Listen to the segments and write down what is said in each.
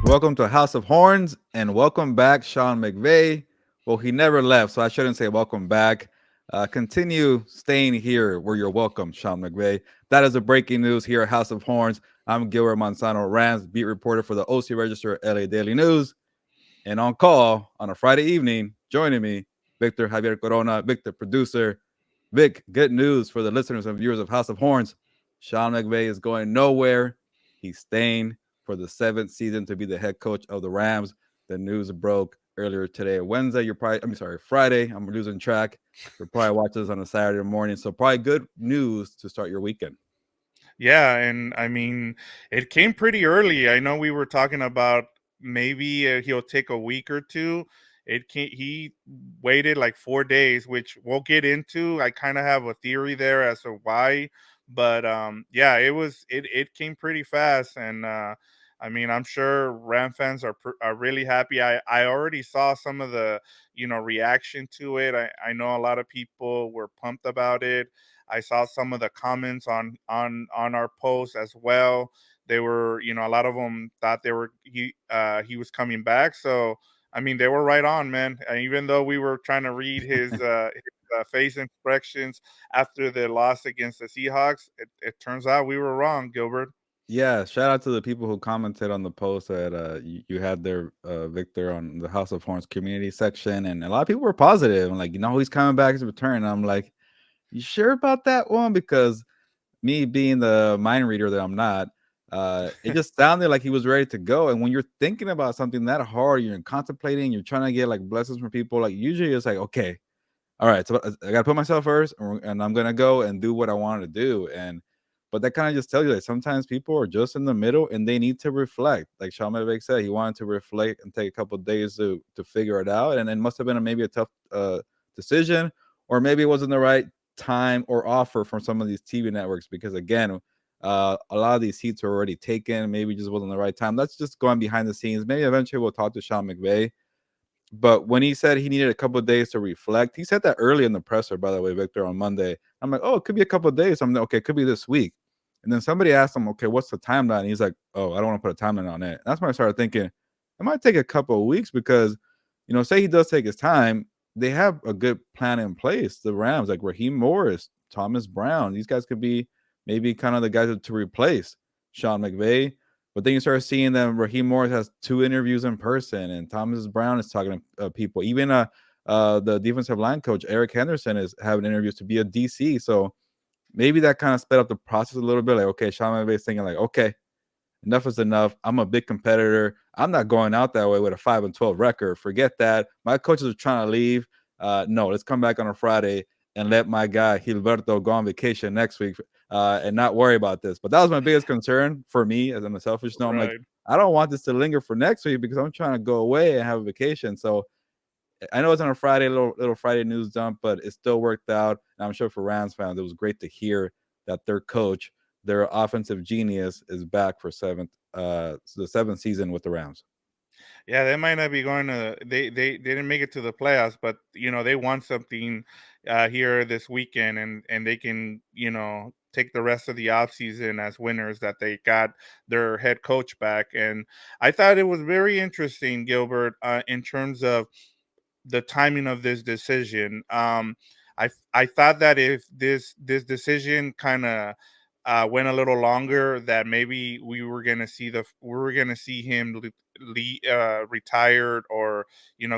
Welcome to House of Horns and welcome back, Sean McVay. Well, he never left, so I shouldn't say welcome back. Continue staying here where you're welcome, Sean McVay. That is the breaking news here at House of Horns. I'm Gilbert Manzano, Rams beat reporter for the OC Register LA Daily News. And on call on a Friday evening, joining me, Victor Javier Corona, Victor, producer. Vic, good news for the listeners and viewers of House of Horns. Sean McVay is going nowhere. He's staying for the seventh season to be the head coach of the Rams. The news broke earlier today, Wednesday. Friday. I'm losing track. You're probably watching this on a Saturday morning. So, probably good news to start your weekend. Yeah, and I mean, it came pretty early. I know we were talking about maybe he'll take a week or two. He waited like 4 days, which we'll get into. I kind of have a theory there as to why, but yeah, it came pretty fast, and I mean, I'm sure Ram fans are really happy. I already saw some of the reaction to it. I know a lot of people were pumped about it. I saw some of the comments on our post as well. They were, a lot of them thought he was coming back. So I mean, they were right on, man. And even though we were trying to read his face expressions after the loss against the Seahawks, it turns out we were wrong, Gilbert. Yeah, shout out to the people who commented on the post that you had there, Victor, on the House of Horns community section, and a lot of people were positive. And like, he's coming back to return. And I'm like, you sure about that one? Because me being the mind reader that I'm not, it just sounded like he was ready to go. And when you're thinking about something that hard, you're contemplating, you're trying to get like blessings from people. Like usually, it's like, okay, all right, so I gotta put myself first, and I'm gonna go and do what I want to do. And but that kind of just tells you that sometimes people are just in the middle and they need to reflect. Like Sean McVay said, he wanted to reflect and take a couple of days to figure it out, and it must have been maybe a tough decision, or maybe it wasn't the right time or offer from some of these TV networks because again. A lot of these seats are already taken. Maybe just wasn't the right time. That's just going behind the scenes. Maybe eventually we'll talk to Sean McVay, but when he said he needed a couple of days to reflect, he said that early in the presser, by the way, Victor, on Monday. I'm like, oh, it could be a couple of days. I'm like, okay, it could be this week. And then somebody asked him, okay, what's the timeline? He's like, oh, I don't want to put a timeline on it. And that's when I started thinking, it might take a couple of weeks because, say he does take his time. They have a good plan in place. The Rams, like Raheem Morris, Thomas Brown, these guys could be maybe kind of the guys to replace Sean McVay. But then you start seeing them. Raheem Morris has 2 interviews in person, and Thomas Brown is talking to people. Even the defensive line coach Eric Henderson is having interviews to be a DC. So maybe that kind of sped up the process a little bit. Like, okay, Sean McVay is thinking like, okay, enough is enough. I'm a big competitor. I'm not going out that way with a 5-12 record. Forget that. My coaches are trying to leave. No, let's come back on a Friday and let my guy Gilberto go on vacation next week and not worry about this. But that was my biggest concern for me as I'm a selfish note. I'm like, Right. I don't want this to linger for next week because I'm trying to go away and have a vacation. So I know it's on a Friday, little Friday news dump, but it still worked out. And I'm sure for Rams fans, it was great to hear that their coach, their offensive genius, is back for the seventh season with the Rams. Yeah, they might not be going to. They didn't make it to the playoffs, but they won something here this weekend, and they can take the rest of the offseason as winners that they got their head coach back. And I thought it was very interesting, Gilbert, in terms of the timing of this decision. I thought that if this decision kind of went a little longer, that maybe we were gonna see him retired, or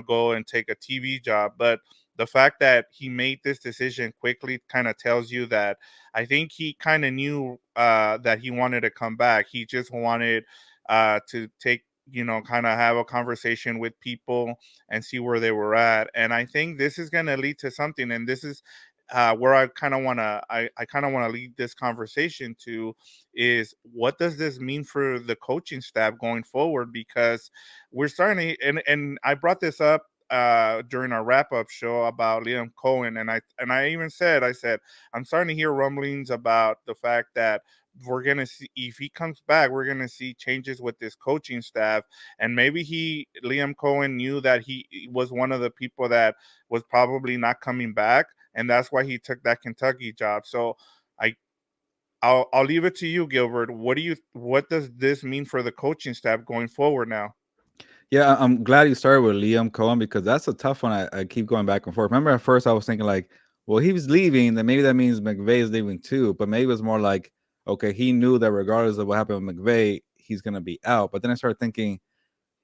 go and take a TV job. But the fact that he made this decision quickly kind of tells you that I think he kind of knew that he wanted to come back. He just wanted to take kind of have a conversation with people and see where they were at. And I think this is going to lead to something. And this is where I kind of want to lead this conversation to, is what does this mean for the coaching staff going forward? Because we're starting to, and I brought this up during our wrap up show about Liam Cohen, and I even said, I'm starting to hear rumblings about the fact that we're gonna see, if he comes back, we're gonna see changes with this coaching staff. And maybe Liam Cohen knew that he was one of the people that was probably not coming back, and that's why he took that Kentucky job. So I I'll leave it to you, Gilbert. What does this mean for the coaching staff going forward now? Yeah, I'm glad you started with Liam Cohen because that's a tough one. I keep going back and forth. Remember, at first I was thinking like, well, he was leaving, then maybe that means McVay is leaving too. But maybe it was more like, okay, he knew that regardless of what happened with McVay, he's gonna be out. But then I started thinking,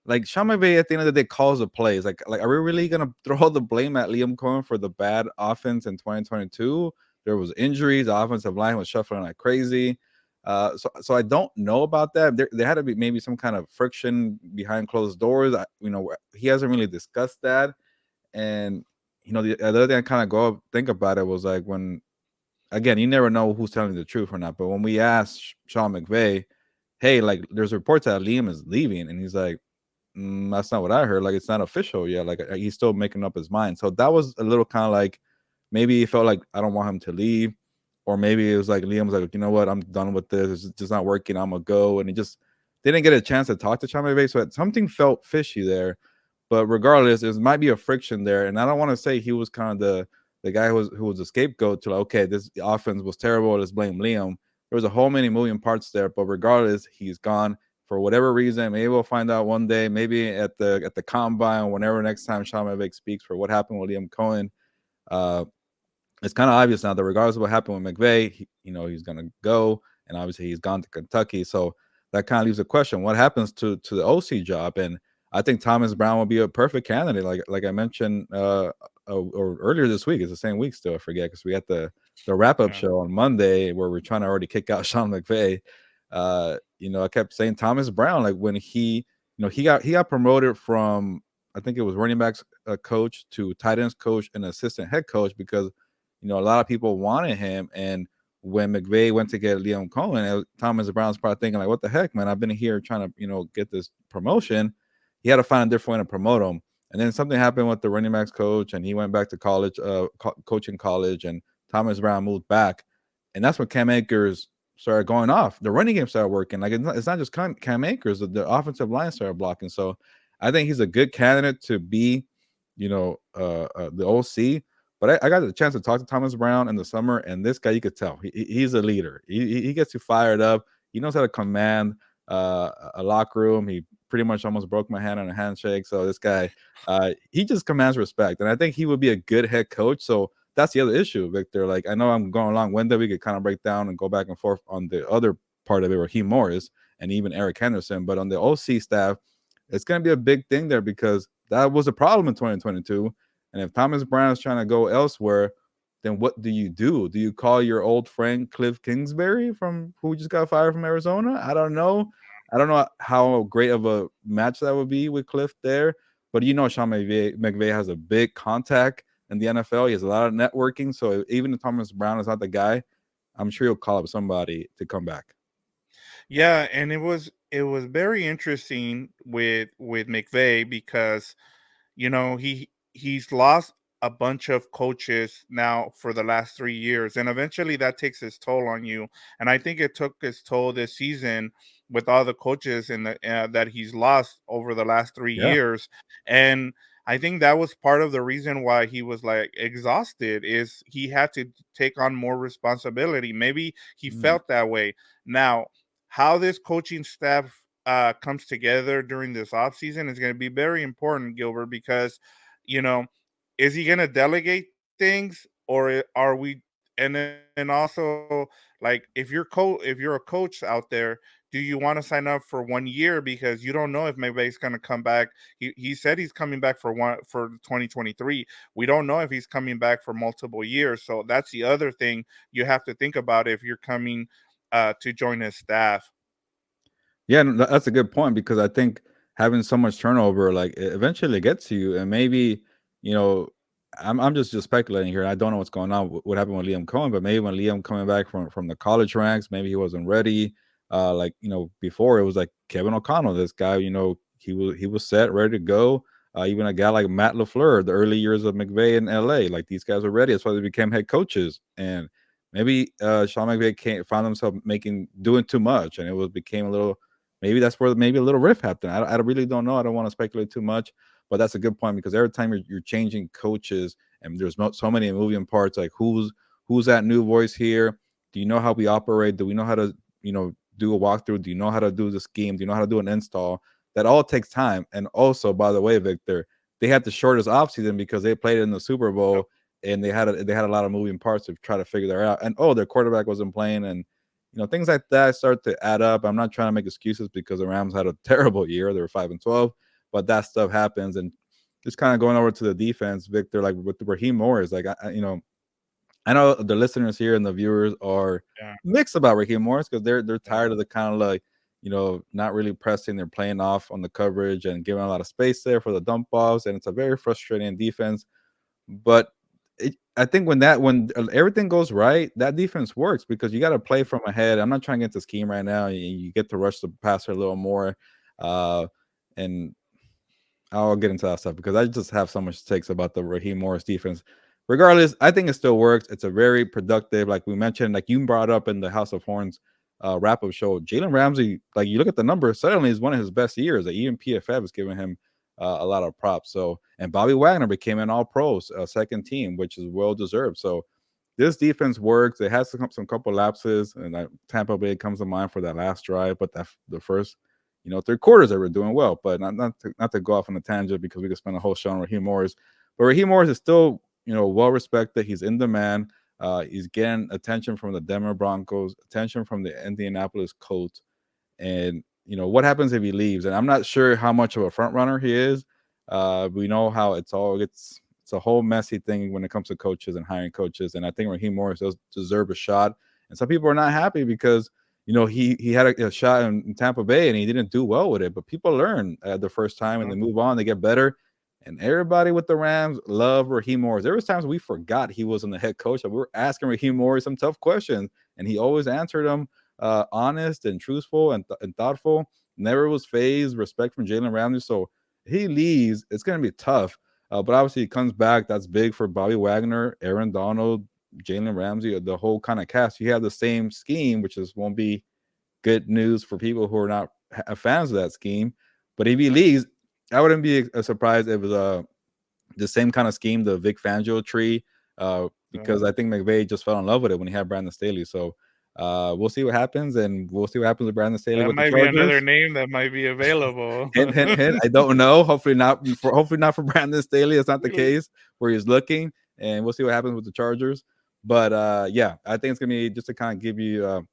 like Sean McVay at the end of the day calls the plays. Like are we really gonna throw the blame at Liam Cohen for the bad offense in 2022? There was injuries, the offensive line was shuffling like crazy. So I don't know about that. There had to be maybe some kind of friction behind closed doors. He hasn't really discussed that. And the other thing I kind of go think about it was like when again, you never know who's telling the truth or not. But when we asked Sean McVay, hey, like there's reports that Liam is leaving, and he's like, that's not what I heard. Like, it's not official yet. Like, he's still making up his mind. So that was a little kind of like maybe he felt like I don't want him to leave, or maybe it was like Liam was like, you know what, I'm done with this. It's just not working. I'm gonna go, and he just didn't get a chance to talk to Sean McVay. So something felt fishy there. But regardless, there might be a friction there, and I don't want to say he was kind of the guy who was a scapegoat to like, okay, this offense was terrible. Let's blame Liam. There was a whole many moving parts there, but regardless, he's gone for whatever reason. Maybe we'll find out one day. Maybe at the combine, whenever next time Sean McVay speaks for what happened with Liam Cohen. Uh, it's kind of obvious now that regardless of what happened with McVay, he's gonna go, and obviously he's gone to Kentucky. So that kind of leaves a question: what happens to the OC job? And I think Thomas Brown will be a perfect candidate, like I mentioned or earlier this week. It's the same week still. I forget because we had the wrap up Yeah. show on Monday where we're trying to already kick out Sean McVay. I kept saying Thomas Brown, like when he got promoted from I think it was running backs coach to tight ends coach and assistant head coach because a lot of people wanted him. And when McVay went to get Liam Cohen, Thomas Brown's probably thinking like, "What the heck, man? I've been here trying to get this promotion." He had to find a different way to promote him. And then something happened with the running backs coach, and he went back to college, coaching college, and Thomas Brown moved back, and that's when Cam Akers started going off. The running game started working. Like it's not just Cam Akers; the offensive line started blocking. So I think he's a good candidate to be, the OC. But I got the chance to talk to Thomas Brown in the summer, and this guy, you could tell he's a leader. He gets you fired up. He knows how to command a locker room. He pretty much almost broke my hand on a handshake. So this guy, he just commands respect, and I think he would be a good head coach. So that's the other issue, Victor. Like I know I'm going along Wednesday. We could kind of break down and go back and forth on the other part of it, Raheem Morris and even Eric Henderson. But on the OC staff, it's going to be a big thing there because that was a problem in 2022. And if Thomas Brown is trying to go elsewhere, then what do you do? Do you call your old friend Cliff Kingsbury from who just got fired from Arizona? I don't know. I don't know how great of a match that would be with Cliff there. But Sean McVay has a big contact in the NFL. He has a lot of networking. So even if Thomas Brown is not the guy, I'm sure he'll call up somebody to come back. Yeah, and it was very interesting with McVay because he's lost a bunch of coaches now for the last 3 years, and eventually that takes its toll on you. And I think it took its toll this season with all the coaches that he's lost over the last three Yeah. years. And I think that was part of the reason why he was like exhausted is he had to take on more responsibility. Maybe he Mm. felt that way. Now, how this coaching staff comes together during this offseason is going to be very important, Gilbert, because you know, is he going to delegate things, or are we? And also, like, if you're a coach out there, do you want to sign up for 1 year because you don't know if maybe he's going to come back? He said he's coming back for 2023. We don't know if he's coming back for multiple years. So that's the other thing you have to think about if you're coming to join his staff. Yeah, no, that's a good point because I think having so much turnover, like eventually gets to you, and maybe you know, I'm just speculating here. I don't know what's going on. What happened with Liam Cohen, but maybe when Liam coming back from the college ranks, maybe he wasn't ready. Like before it was like Kevin O'Connell, this guy, he was set, ready to go. Even a guy like Matt LaFleur, the early years of McVay in LA, like these guys were ready. That's why they became head coaches. And maybe Sean McVay can't found himself doing too much, and became a little. Maybe that's where maybe a little rift happened. I really don't know. I don't want to speculate too much, but that's a good point because every time you're changing coaches and there's so many moving parts, like who's that new voice here? Do you know how we operate? Do we know how to, do a walkthrough? Do you know how to do the scheme? Do you know how to do an install? That all takes time. And also, by the way, Victor, they had the shortest offseason because they played in the Super Yep. Bowl and they had a lot of moving parts to try to figure that out. And their quarterback wasn't playing, and things like that start to add up. I'm not trying to make excuses because the Rams had a terrible year. They were 5-12, but that stuff happens. And just kind of going over to the defense, Victor, like with the Raheem Morris, like I know the listeners here and the viewers are Yeah. mixed about Raheem Morris because they're Yeah. tired of the kind of like not really pressing. They're playing off on the coverage and giving a lot of space there for the dump offs, and it's a very frustrating defense. But I think when everything goes right, that defense works because you got to play from ahead. I'm not trying to get the scheme right now. You get to rush the passer a little more, uh, and I'll get into that stuff because I just have so much takes about the Raheem Morris defense. Regardless, I think it still works. It's a very productive, like we mentioned, like you brought up in the House of Horns wrap up show. Jalen Ramsey, like you look at the numbers, suddenly is one of his best years. Like even PFF is giving him a lot of props. So, and Bobby Wagner became an All Pros second team, which is well deserved. So, this defense works. It has some couple lapses, and Tampa Bay comes to mind for that last drive, but the first 3 quarters they were doing well, but not to go off on a tangent because we could spend a whole show on Raheem Morris. But Raheem Morris is still, well respected. He's in demand. He's getting attention from the Denver Broncos, attention from the Indianapolis Colts, and what happens if he leaves? And I'm not sure how much of a front runner he is. We know how it's a whole messy thing when it comes to coaches and hiring coaches, and I think Raheem Morris does deserve a shot. And some people are not happy because he had a shot in Tampa Bay and he didn't do well with it. But people learn the first time and Mhm. they move on, they get better. And everybody with the Rams love Raheem Morris. There was times we forgot he wasn't the head coach. Like we were asking Raheem Morris some tough questions, and he always answered them honest and truthful and thoughtful. Never was phased. Respect from Jalen Ramsey. So he leaves. It's going to be tough. But obviously, he comes back. That's big for Bobby Wagner, Aaron Donald, Jalen Ramsey, the whole kind of cast. You have the same scheme, which is won't be good news for people who are not fans of that scheme. But if he leaves, I wouldn't be surprised if it was the same kind of scheme, the Vic Fangio tree, Yeah. because I think McVay just fell in love with it when he had Brandon Staley. So we'll see what happens, and we'll see what happens with Brandon Staley That with the might be another Chargers. name that might be available. Hint, hint, hint. I don't know. Hopefully not for Brandon Staley. It's not the case where he's looking, and we'll see what happens with the Chargers. But yeah, I think it's gonna be just to kind of give you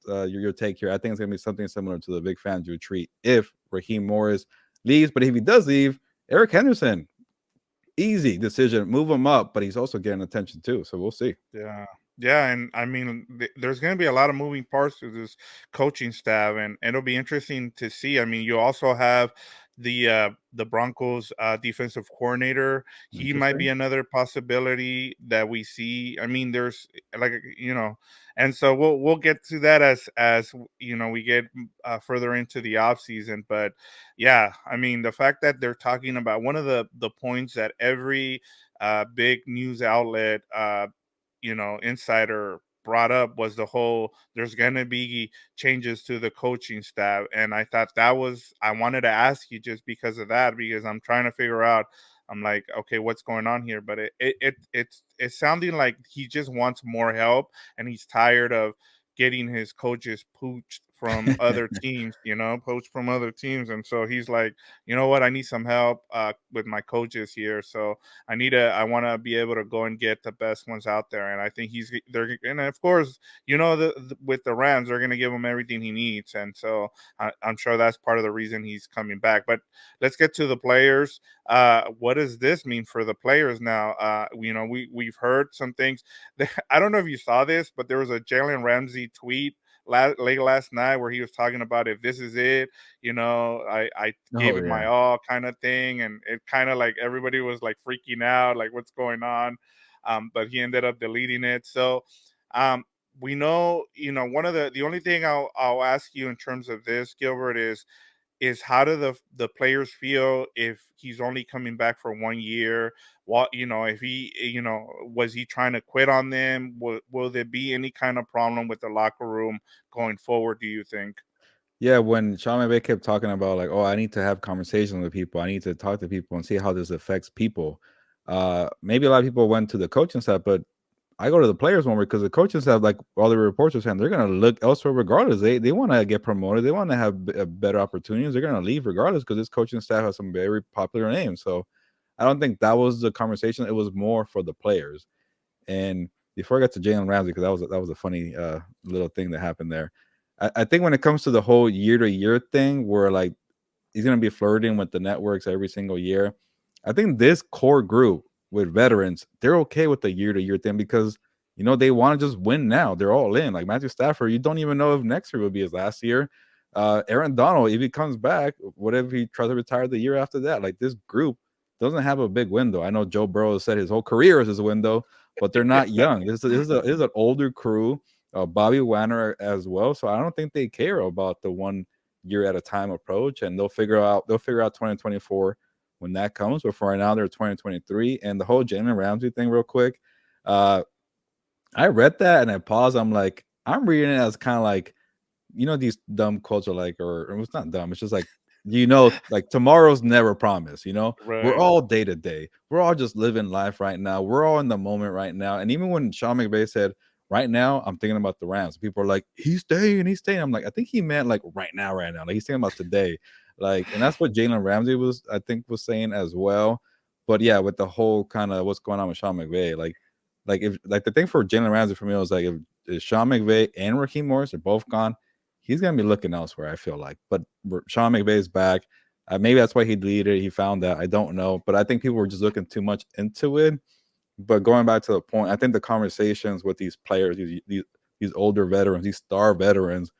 your take here. I think it's gonna be something similar to the Vic Fangio treat if Raheem Morris leaves. But if he does leave, Eric Henderson, easy decision, move him up. But he's also getting attention too, so we'll see. Yeah. Yeah, and I mean, there's going to be a lot of moving parts to this coaching staff, and it'll be interesting to see. I mean, you also have the Broncos defensive coordinator. He might be Interesting. another possibility that we see. I mean, there's like and so we'll get to that as we get further into the off season. But yeah, I mean, the fact that they're talking about one of the points that every big news outlet insider brought up was the whole there's going to be changes to the coaching staff, and I thought I wanted to ask you just because of that, because I'm trying to figure out. I'm like, okay, what's going on here? But it's sounding like he just wants more help, and he's tired of getting his coaches poached from other teams, poached from other teams. And so he's like, you know what, I need some help with my coaches here. So I want to be able to go and get the best ones out there. And I think and of course, with the Rams, they're going to give him everything he needs. And so I'm sure that's part of the reason he's coming back. But let's get to the players. What does this mean for the players now? We've heard some things. I don't know if you saw this, but there was a Jalen Ramsey tweet late last night where he was talking about, if this is it, I gave Oh it my yeah. all kind of thing. And it kind of like everybody was like freaking out, like what's going on. But he ended up deleting it. So we know, one of the only thing I'll ask you in terms of this, Gilbert, is how do the players feel if he's only coming back for 1 year? What, if he, was he trying to quit on them? Will there be any kind of problem with the locker room going forward, do you think? Yeah, when Sean McVay kept talking about like, oh, I need to have conversations with people, I need to talk to people and see how this affects people. Maybe a lot of people went to the coaching side, but I go to the players one because the coaches have, like all the reports are saying, they're gonna look elsewhere regardless. They want to get promoted. They want to have better opportunities. They're gonna leave regardless because this coaching staff has some very popular names. So I don't think that was the conversation. It was more for the players. And before I got to Jalen Ramsey, because that was a funny little thing that happened there. I think when it comes to the whole year to year thing, where like he's going to be flirting with the networks every single year. I think this core group with veterans, they're okay with the year to year thing because they want to just win now. They're all in. Like Matthew Stafford, you don't even know if next year will be his last year. Aaron Donald, if he comes back, what if he tries to retire the year after that? Like this group doesn't have a big window. I know Joe Burrow said his whole career is his window, but they're not young. This is an older crew. Bobby Wagner as well. So I don't think they care about the 1 year at a time approach, and they'll figure out 2024 when that comes. But for right now, they're 2023, and the whole Jalen Ramsey thing, real quick. Uh, I read that and I paused. I'm like, I'm reading it as kind of like, these dumb quotes are like, or it's not dumb. It's just like, like tomorrow's never promised. We're Right. all day to day. We're all just living life right now. We're all in the moment right now. And even when Sean McVay said, right now, I'm thinking about the Rams, people are like, he's staying, he's staying. I'm like, I think he meant like right now, right now. Like he's thinking about today. Like, and that's what Jalen Ramsey I think, was saying as well. But yeah, with the whole kind of what's going on with Sean McVay, like if like the thing for Jalen Ramsey for me was like if Sean McVay and Raheem Morris are both gone, he's gonna be looking elsewhere. I feel like, but Sean McVay is back. Maybe that's why he deleted it. He found that. I don't know, but I think people were just looking too much into it. But going back to the point, I think the conversations with these players, these older veterans, these star veterans,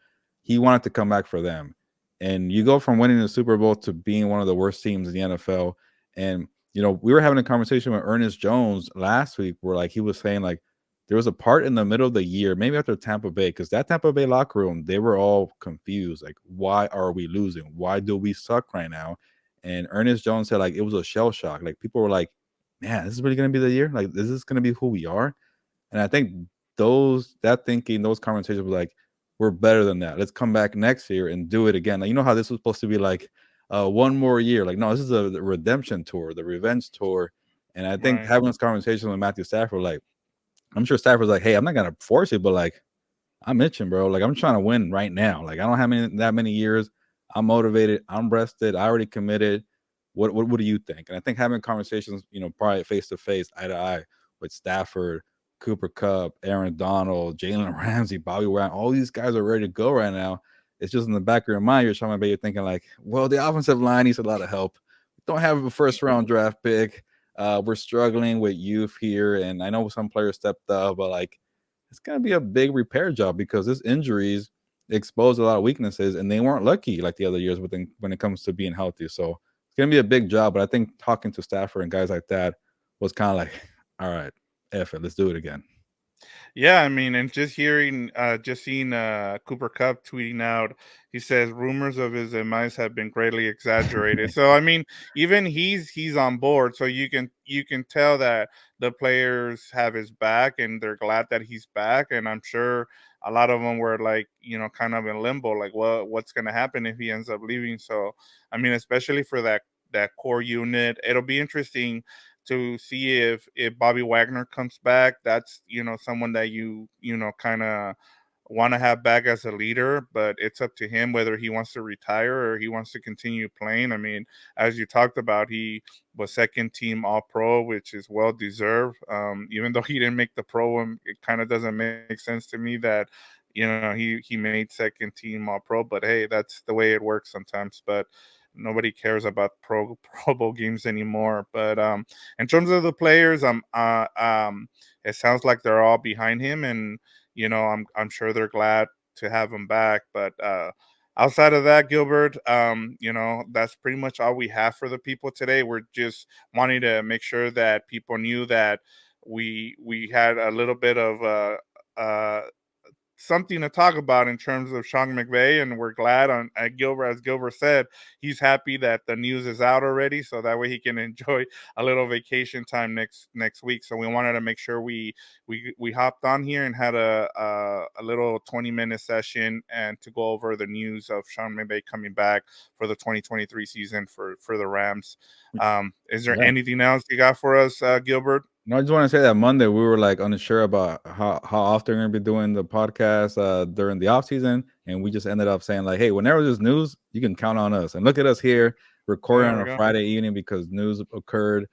he wanted to come back for them. And you go from winning the Super Bowl to being one of the worst teams in the NFL. And we were having a conversation with Ernest Jones last week where like he was saying like there was a part in the middle of the year, maybe after Tampa Bay, because that Tampa Bay locker room, they were all confused. Like, why are we losing? Why do we suck right now? And Ernest Jones said like it was a shell shock. Like people were like, man, this is really gonna be the year. Like, this is gonna be who we are. And I think those conversations were like, we're better than that. Let's come back next year and do it again. Like, you know how this was supposed to be like one more year. Like, no, this is the redemption tour, the revenge tour. And I think Right. having this conversation with Matthew Stafford, like, I'm sure Stafford's like, hey, I'm not gonna force it, but like, I'm itching, bro. Like, I'm trying to win right now. Like, I don't have that many years. I'm motivated. I'm rested. I already committed. What do you think? And I think having conversations, probably face to face, eye to eye with Stafford, Cooper Cup, Aaron Donald, Jalen Ramsey, Bobby Wagner, all these guys are ready to go right now. It's just in the back of your mind, you're trying to be thinking like, well, the offensive line needs a lot of help. We don't have a first round draft pick. We're struggling with youth here, and I know some players stepped up, but like it's gonna be a big repair job because this injuries exposed a lot of weaknesses, and they weren't lucky like the other years when it comes to being healthy. So it's gonna be a big job. But I think talking to Stafford and guys like that was kind of like, all right, F it, let's do it again. Yeah, I mean, and just seeing Cooper Cup tweeting out, he says rumors of his demise have been greatly exaggerated. So I mean, even he's on board. So you can tell that the players have his back and they're glad that he's back. And I'm sure a lot of them were like, kind of in limbo, like what's gonna happen if he ends up leaving. So I mean, especially for that core unit, it'll be interesting to see if Bobby Wagner comes back. That's someone that you kind of want to have back as a leader, but it's up to him whether he wants to retire or he wants to continue playing. I mean, as you talked about, he was second team All Pro, which is well deserved. Even though he didn't make the Pro, it kind of doesn't make sense to me that he made second team All Pro. But hey, that's the way it works sometimes. But nobody cares about Pro Bowl games anymore. But in terms of the players, it sounds like they're all behind him, and I'm sure they're glad to have him back. But outside of that, Gilbert, that's pretty much all we have for the people today. We're just wanting to make sure that people knew that we had a little bit of something to talk about in terms of Sean McVay, and we're glad Gilbert, as Gilbert said, he's happy that the news is out already, so that way he can enjoy a little vacation time next week. So we wanted to make sure we hopped on here and had a little 20-minute session and to go over the news of Sean McVay coming back for the 2023 season for the Rams. Is there Yeah. anything else you got for us, Gilbert? No, I just want to say that Monday we were like unsure about how often we're gonna be doing the podcast during the off season, and we just ended up saying like, hey, whenever there's news, you can count on us. And look at us here recording There on we a go. Friday evening because news occurred.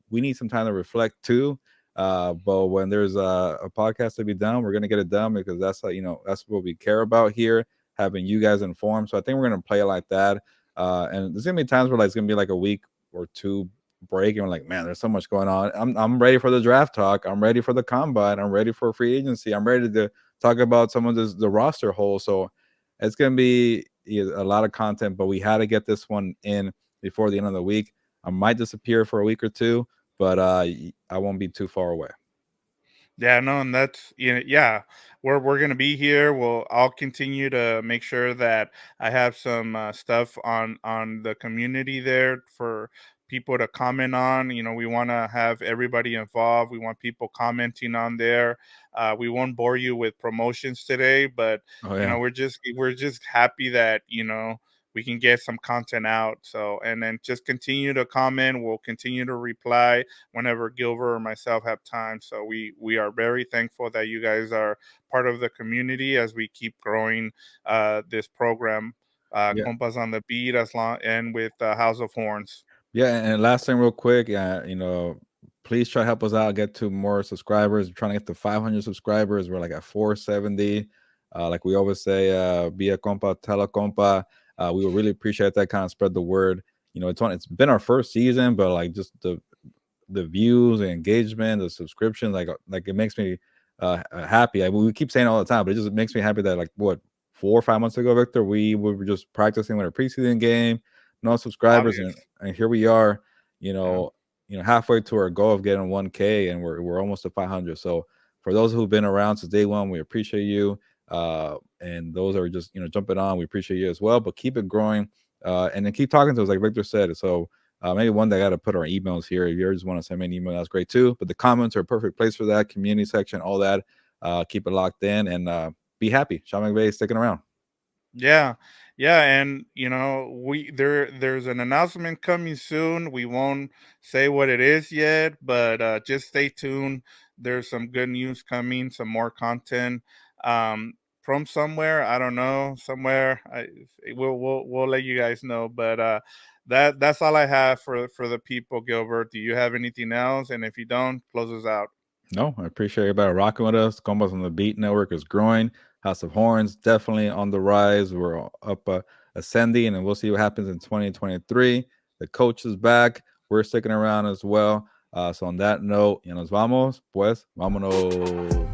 We need some time to reflect too. But when there's a podcast to be done, we're gonna get it done because that's that's what we care about here, having you guys informed. So I think we're gonna play it like that. And there's gonna be times where like it's gonna be like a week or two break and we're like, man, there's so much going on. I'm ready for the draft talk. I'm ready for the combine. I'm ready for free agency. I'm ready to talk about some of the roster hole. So it's gonna be a lot of content, but we had to get this one in before the end of the week. I might disappear for a week or two, but I won't be too far away. Yeah, no, and that's yeah, we're gonna be here. I'll continue to make sure that I have some stuff on the community there for people to comment on. We want to have everybody involved. We want people commenting on there. We won't bore you with promotions today, but Oh yeah. we're just happy that we can get some content out. So, and then just continue to comment. We'll continue to reply whenever Gilbert or myself have time. So we are very thankful that you guys are part of the community as we keep growing this program, Yeah. Compas on the Beat, as long and with House of Horns. Yeah, and last thing, real quick, please try to help us out, get to more subscribers. We're trying to get to 500 subscribers. We're like at 470. Like we always say, be a compa, tell a compa. We would really appreciate that, kind of spread the word. It's been our first season, but like just the views, the engagement, the subscription, like it makes me happy. We keep saying it all the time, but it just makes me happy that like what 4 or 5 months ago, Victor, we were just practicing with a preseason game, no subscribers, and Obvious. here we are, you Yeah. know, halfway to our goal of getting 1K, and we're almost to 500. So for those who've been around since day one, we appreciate you. And those are just jumping on, we appreciate you as well. But keep it growing, and then keep talking to us, like Victor said. So maybe one day I got to put our emails here. If you just want to send me an email, that's great too. But the comments are a perfect place for that. Community section, all that. Keep it locked in and be happy. Sean McVay is sticking around. Yeah. Yeah, and there's an announcement coming soon. We won't say what it is yet, but just stay tuned. There's some good news coming, some more content um from somewhere, I don't know, somewhere. We'll let you guys know, but that's all I have for the people. Gilbert, do you have anything else? And if you don't, close us out. No, I appreciate everybody rocking with us. Combos on the Beat Network is growing. House of Horns definitely on the rise. We're up ascending, and we'll see what happens in 2023. The coach is back. We're sticking around as well. So on that note, nos vamos, pues, vámonos.